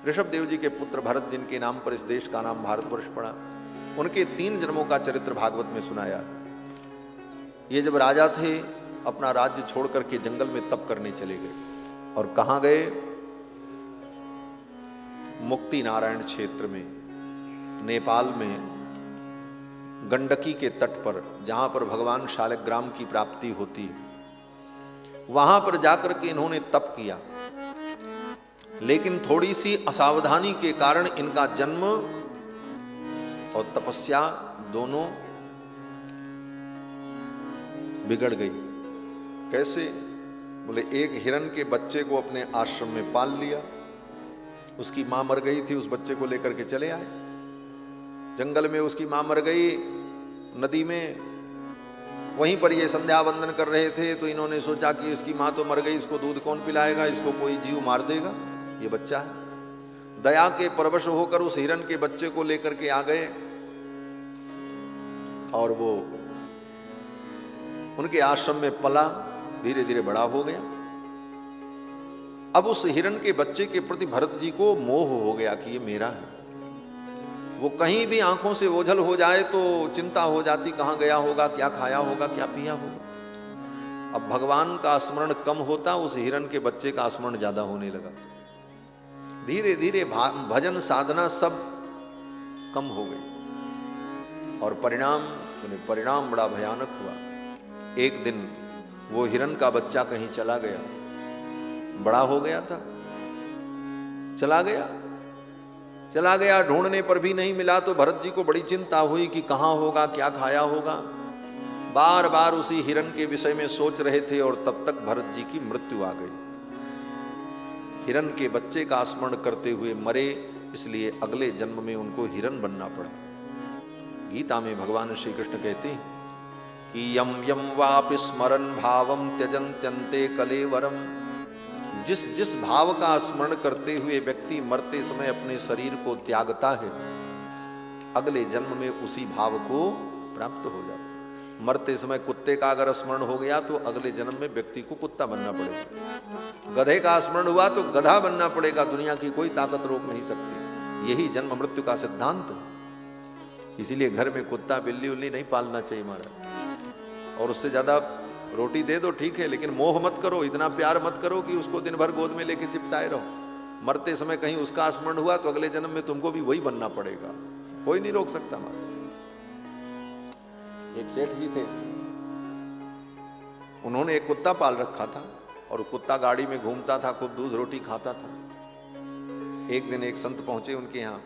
ऋषभ देव जी के पुत्र भरत, जिनके नाम पर इस देश का नाम भारतवर्ष पड़ा, उनके 3 जन्मों का चरित्र भागवत में सुनाया। ये जब राजा थे, अपना राज्य छोड़ करके जंगल में तप करने चले गए। और कहां गए? मुक्ति नारायण क्षेत्र में, नेपाल में, गंडकी के तट पर, जहां पर भगवान शालिग्राम की प्राप्ति होती है, वहां पर जाकर के इन्होंने तप किया। लेकिन थोड़ी सी असावधानी के कारण इनका जन्म और तपस्या दोनों बिगड़ गई। कैसे? बोले एक हिरण के बच्चे को अपने आश्रम में पाल लिया, उसकी मां मर गई थी, उस बच्चे को लेकर के चले आए। जंगल में उसकी मां मर गई, नदी में, वहीं पर ये संध्या वंदन कर रहे थे, तो इन्होंने सोचा कि इसकी मां तो मर गई, इसको दूध कौन पिलाएगा, इसको कोई जीव मार देगा, ये बच्चा है। दया के परवश होकर उस हिरण के बच्चे को लेकर के आ गए और वो उनके आश्रम में पला, धीरे धीरे बड़ा हो गया। अब उस हिरण के बच्चे के प्रति भरत जी को मोह हो गया कि ये मेरा है। वो कहीं भी आंखों से ओझल हो जाए तो चिंता हो जाती, कहां गया होगा, क्या खाया होगा, क्या पिया होगा। अब भगवान का स्मरण कम होता, उस हिरण के बच्चे का स्मरण ज्यादा होने लगा। धीरे धीरे भजन साधना सब कम हो गई और परिणाम बड़ा भयानक हुआ। एक दिन वो हिरण का बच्चा कहीं चला गया, बड़ा हो गया था, चला गया, ढूंढने पर भी नहीं मिला। तो भरत जी को बड़ी चिंता हुई कि कहां होगा, क्या खाया होगा। बार बार उसी हिरण के विषय में सोच रहे थे और तब तक भरत जी की मृत्यु आ गई। हिरण के बच्चे का स्मरण करते हुए मरे, इसलिए अगले जन्म में उनको हिरण बनना पड़ा। गीता में भगवान श्री कृष्ण कहते हैं कि यम यम वापि स्मरन् भावम त्यजन्त्यन्ते कलेवरम। जिस जिस भाव का स्मरण करते हुए व्यक्ति मरते समय अपने शरीर को त्यागता है, अगले जन्म में उसी भाव को प्राप्त हो जाता है। मरते समय कुत्ते का अगर स्मरण हो गया तो अगले जन्म में व्यक्ति को कुत्ता बनना पड़ेगा। गधे का स्मरण हुआ तो गधा बनना पड़ेगा। दुनिया की कोई ताकत रोक नहीं सकती। यही जन्म मृत्यु का सिद्धांत। इसीलिए घर में कुत्ता बिल्ली उल्ली नहीं पालना चाहिए महाराज। और उससे ज्यादा रोटी दे दो ठीक है, लेकिन मोह मत करो, इतना प्यार मत करो कि उसको दिन भर गोद में लेके चिपटाए रहो। मरते समय कहीं उसका स्मरण हुआ तो अगले जन्म में तुमको भी वही बनना पड़ेगा, कोई नहीं रोक सकता महाराज। एक सेठ जी थे, उन्होंने एक कुत्ता पाल रखा था और कुत्ता गाड़ी में घूमता था, खूब दूध रोटी खाता था। एक दिन एक संत पहुंचे उनके यहाँ,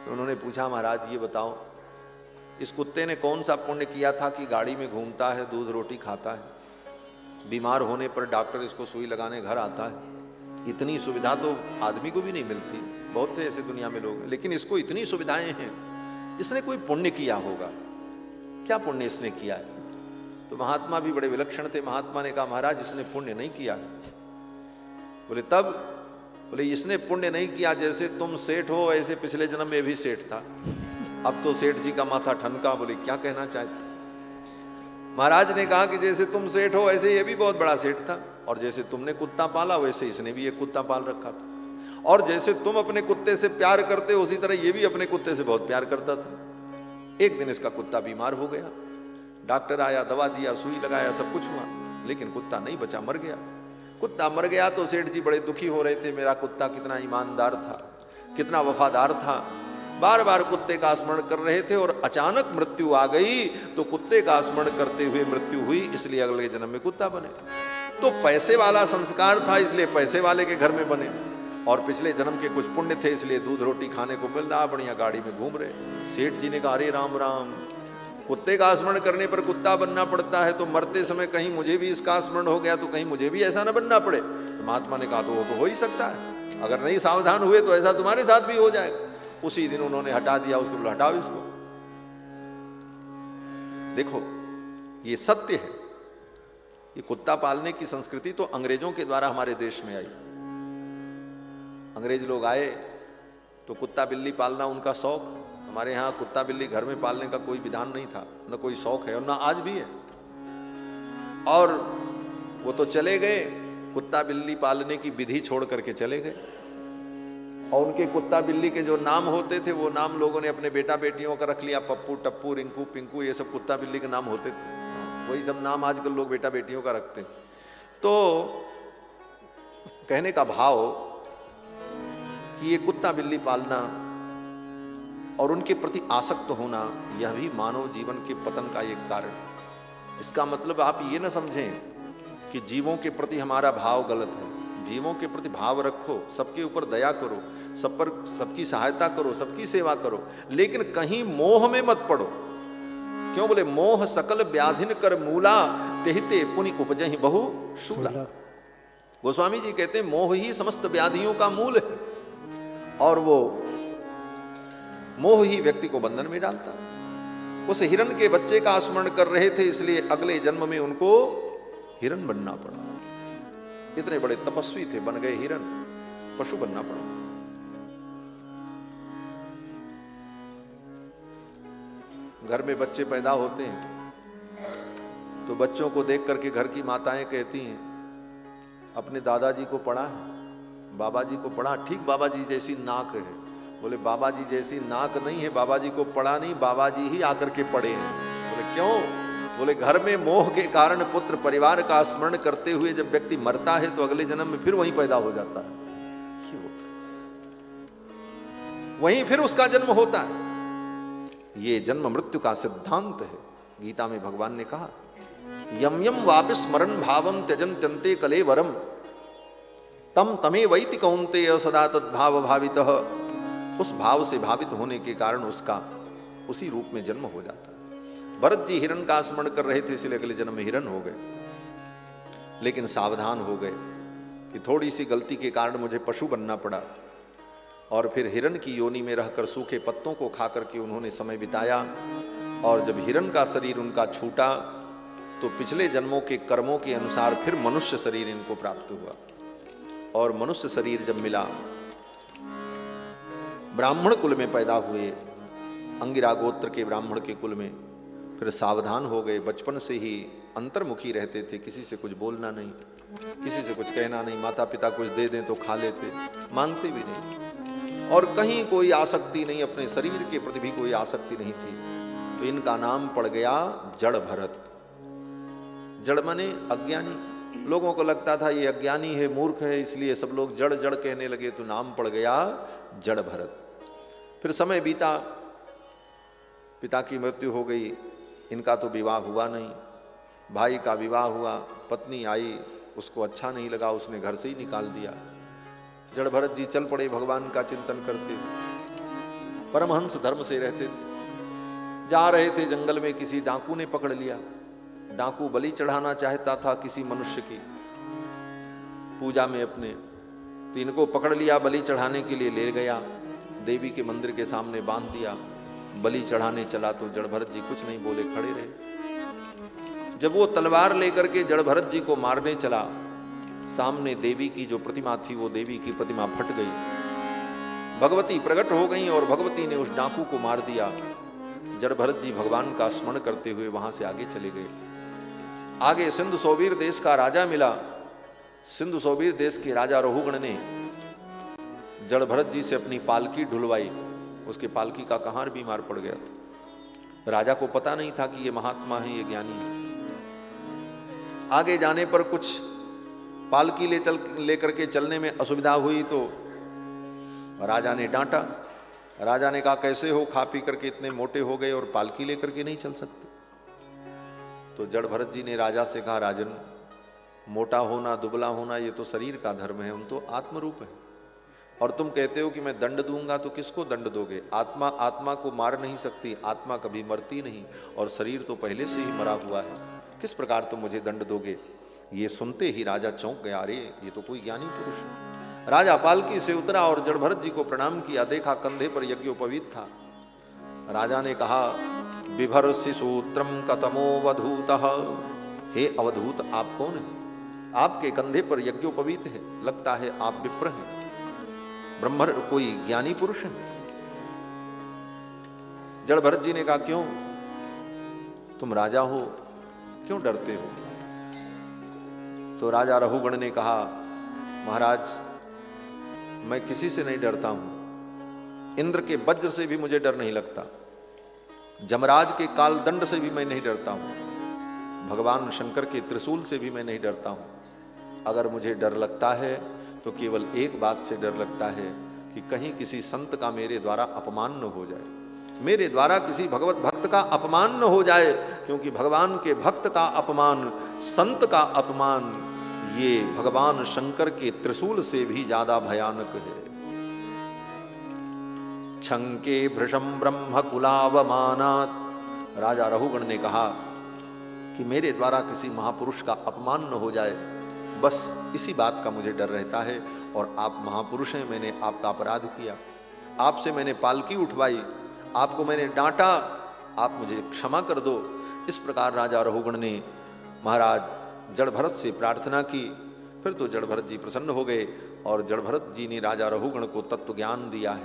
तो उन्होंने पूछा महाराज ये बताओ, इस कुत्ते ने कौन सा पुण्य किया था कि गाड़ी में घूमता है, दूध रोटी खाता है, बीमार होने पर डॉक्टर इसको सुई लगाने घर आता है। इतनी सुविधा तो आदमी को भी नहीं मिलती, बहुत से ऐसे दुनिया में लोग हैं, लेकिन इसको इतनी सुविधाएं हैं। इसने कोई पुण्य किया होगा, क्या पुण्य इसने किया है? तो महात्मा भी बड़े विलक्षण थे। महात्मा ने कहा महाराज इसने पुण्य नहीं किया है। बोले तब? बोले इसने पुण्य नहीं किया, जैसे तुम सेठ हो ऐसे पिछले जन्म में भी सेठ था, अब तो सेठ जी का माथा ठनका। बोले क्या कहना चाहते? महाराज ने कहा कि जैसे तुम सेठ हो ऐसे ये भी बहुत बड़ा सेठ था, और जैसे तुमने कुत्ता पाला वैसे इसने भी एक कुत्ता पाल रखा था, और जैसे तुम अपने कुत्ते से प्यार करते हो उसी तरह ये भी अपने कुत्ते से बहुत प्यार करता था। एक दिन इसका कुत्ता बीमार हो गया, डॉक्टर आया, दवा दिया, सुई लगाया, सब कुछ हुआ, लेकिन कुत्ता नहीं बचा, मर गया। कुत्ता मर गया तो सेठ जी बड़े दुखी हो रहे थे, मेरा कुत्ता कितना ईमानदार था, कितना वफादार था। बार बार कुत्ते का स्मरण कर रहे थे और अचानक मृत्यु आ गई तो कुत्ते का स्मरण करते हुए मृत्यु हुई, इसलिए अगले जन्म में कुत्ता बने। तो पैसे वाला संस्कार था इसलिए पैसे वाले के घर में बने, और पिछले जन्म के कुछ पुण्य थे इसलिए दूध रोटी खाने को मिल रहा, बढ़िया गाड़ी में घूम रहे। सेठ जी ने कहा अरे राम राम, कुत्ते का स्मरण करने पर कुत्ता बनना पड़ता है, तो मरते समय कहीं मुझे भी इसका स्मरण हो गया तो कहीं मुझे भी ऐसा ना बनना पड़े। तो महात्मा ने कहा तो वो तो हो ही सकता है, अगर नहीं सावधान हुए तो ऐसा तुम्हारे साथ भी हो जाएगा। उसी दिन उन्होंने हटा दिया उसको, बोला हटाओ इसको। देखो ये सत्य है। ये कुत्ता पालने की संस्कृति तो अंग्रेजों के द्वारा हमारे देश में आई। अंग्रेज लोग आए तो कुत्ता बिल्ली पालना उनका शौक। हमारे यहाँ कुत्ता बिल्ली घर में पालने का कोई विधान नहीं था, न कोई शौक है और न आज भी है। और वो तो चले गए, कुत्ता बिल्ली पालने की विधि छोड़ करके चले गए। और उनके कुत्ता बिल्ली के जो नाम होते थे वो नाम लोगों ने अपने बेटा बेटियों का रख लिया, पप्पू टप्पू रिंकू पिंकू, ये सब कुत्ता बिल्ली के नाम होते थे। वही सब नाम आजकल लोग बेटा बेटियों का रखते हैं। तो कहने का भाव कि ये कुत्ता बिल्ली पालना और उनके प्रति आसक्त होना, यह भी मानव जीवन के पतन का एक कारण। इसका मतलब आप ये ना समझें कि जीवों के प्रति हमारा भाव गलत है। जीवों के प्रति भाव रखो, सबके ऊपर दया करो, सब पर सबकी सहायता करो, सबकी सेवा करो, लेकिन कहीं मोह में मत पड़ो। क्यों बोले मोह सकल व्याधिन कर मूला, तेहते पुनि उपजहि बहु शूला। गोस्वामी जी कहते हैं मोह ही समस्त व्याधियों का मूल है, और वो मोह ही व्यक्ति को बंधन में डालता। उस हिरण के बच्चे का स्मरण कर रहे थे, इसलिए अगले जन्म में उनको हिरण बनना पड़ा। इतने बड़े तपस्वी थे, बन गए हिरण, पशु बनना पड़ा। घर में बच्चे पैदा होते हैं तो बच्चों को देख करके घर की माताएं कहती हैं अपने दादाजी को पढ़ा है, बाबा जी को पढ़ा, ठीक बाबा जी जैसी नाक है। बोले बाबा जी जैसी नाक नहीं है, बाबा जी को पढ़ा नहीं, बाबा जी ही आकर के पढ़े हैं। बोले क्यों? बोले घर में मोह के कारण पुत्र परिवार का स्मरण करते हुए जब व्यक्ति मरता है तो अगले जन्म में फिर वहीं पैदा हो जाता है, वहीं फिर उसका जन्म होता है। ये जन्म मृत्यु का सिद्धांत है। गीता में भगवान ने कहा यम यम वापिस स्मरण भावम त्यजन त्यंते कलेवरम तम तमे वैति कौन्तेय सदा तद्भाव भावितः। उस भाव से भावित होने के कारण उसका उसी रूप में जन्म हो जाता है। भरत जी हिरण का स्मरण कर रहे थे, इसलिए अगले जन्म में हिरण हो गए, लेकिन सावधान हो गए कि थोड़ी सी गलती के कारण मुझे पशु बनना पड़ा। और फिर हिरण की योनि में रहकर सूखे पत्तों को खा करके उन्होंने समय बिताया, और जब हिरण का शरीर उनका छूटा तो पिछले जन्मों के कर्मों के अनुसार फिर मनुष्य शरीर इनको प्राप्त हुआ। और मनुष्य शरीर जब मिला, ब्राह्मण कुल में पैदा हुए, अंगिरा गोत्र के ब्राह्मण के कुल में, फिर सावधान हो गए। बचपन से ही अंतर्मुखी रहते थे, किसी से कुछ बोलना नहीं, किसी से कुछ कहना नहीं, माता पिता कुछ दे दें तो खा लेते, मांगते भी नहीं, और कहीं कोई आसक्ति नहीं, अपने शरीर के प्रति भी कोई आसक्ति नहीं थी। तो इनका नाम पड़ गया जड़ भरत। जड़ माने अज्ञानी। लोगों को लगता था ये अज्ञानी है, मूर्ख है, इसलिए सब लोग जड़ जड़ कहने लगे, तो नाम पड़ गया जड़ भरत। फिर समय बीता, पिता की मृत्यु हो गई, इनका तो विवाह हुआ नहीं। भाई का विवाह हुआ, पत्नी आई, उसको अच्छा नहीं लगा, उसने घर से ही निकाल दिया। जड़ भरत जी चल पड़े भगवान का चिंतन करते। परमहंस धर्म से रहते थे। जा रहे थे जंगल में, किसी डाकू ने पकड़ लिया। डाकू बलि चढ़ाना चाहता था किसी मनुष्य की पूजा में अपने, तो इनको पकड़ लिया, बलि चढ़ाने के लिए ले गया, देवी के मंदिर के सामने बांध दिया। बलि चढ़ाने चला तो जड़ भरत जी कुछ नहीं बोले, खड़े रहे। जब वो तलवार लेकर के जड़ भरत जी को मारने चला, सामने देवी की जो प्रतिमा थी, वो देवी की प्रतिमा फट गई, भगवती प्रकट हो गई और भगवती ने उस डाकू को मार दिया। जड़ भरत जी भगवान का स्मरण करते हुए वहां से आगे चले गए। आगे सिंधु सोबीर देश का राजा मिला। सिंधु सोबीर देश के राजा रहुगण ने जड़ भरत जी से अपनी पालकी ढुलवाई। उसके पालकी का कहार बीमार पड़ गया था। राजा को पता नहीं था कि ये महात्मा है, ये ज्ञानी है। आगे जाने पर कुछ पालकी लेकर के चलने में असुविधा हुई तो राजा ने डांटा। राजा ने कहा कैसे हो, खा पी करके इतने मोटे हो गए और पालकी लेकर के नहीं चल सकते। तो जड़ भरत जी ने राजा से कहा राजन, मोटा होना दुबला होना ये तो शरीर का धर्म है, हम तो आत्मरूप है, और तुम कहते हो कि मैं दंड दूंगा, तो किसको दंड दोगे? आत्मा आत्मा को मार नहीं सकती, आत्मा कभी मरती नहीं, और शरीर तो पहले से ही मरा हुआ है, किस प्रकार तुम मुझे दंड दोगे? ये सुनते ही राजा चौंक गया, अरे ये तो कोई ज्ञानी पुरुष है। राजा पालकी से उतरा और जड़ भरत जी को प्रणाम किया, देखा कंधे पर यज्ञोपवीत था। राजा ने कहा बिभर्षि सूत्रम कतमोवधूतः, हे अवधूत आप कौन है? आपके कंधे पर यज्ञोपवीत है, लगता है आप विप्र हैं, ब्रह्म कोई ज्ञानी पुरुष है। जड़ भरत जी ने कहा क्यों, तुम राजा हो, क्यों डरते हो? तो राजा रहुगण ने कहा महाराज मैं किसी से नहीं डरता हूं। इंद्र के वज्र से भी मुझे डर नहीं लगता, जमराज के कालदंड से भी मैं नहीं डरता हूं, भगवान शंकर के त्रिशूल से भी मैं नहीं डरता हूं। अगर मुझे डर लगता है तो केवल एक बात से डर लगता है कि कहीं किसी संत का मेरे द्वारा अपमान न हो जाए, मेरे द्वारा किसी भगवत भक्त का अपमान न हो जाए, क्योंकि भगवान के भक्त का अपमान, संत का अपमान, ये भगवान शंकर के त्रिशूल से भी ज्यादा भयानक है। छंके भृशम ब्रह्म कुलावमानात्, राजा रहुगण ने कहा कि मेरे द्वारा किसी महापुरुष का अपमान न हो जाए, बस इसी बात का मुझे डर रहता है। और आप महापुरुष हैं, मैंने आपका अपराध किया, आपसे मैंने पालकी उठवाई, आपको मैंने डांटा, आप मुझे क्षमा कर दो। इस प्रकार राजा रहुगण ने महाराज जड़भरत से प्रार्थना की। फिर तो जड़भरत जी प्रसन्न हो गए और जड़भरत जी ने राजा रहुगण को तत्व ज्ञान दिया है।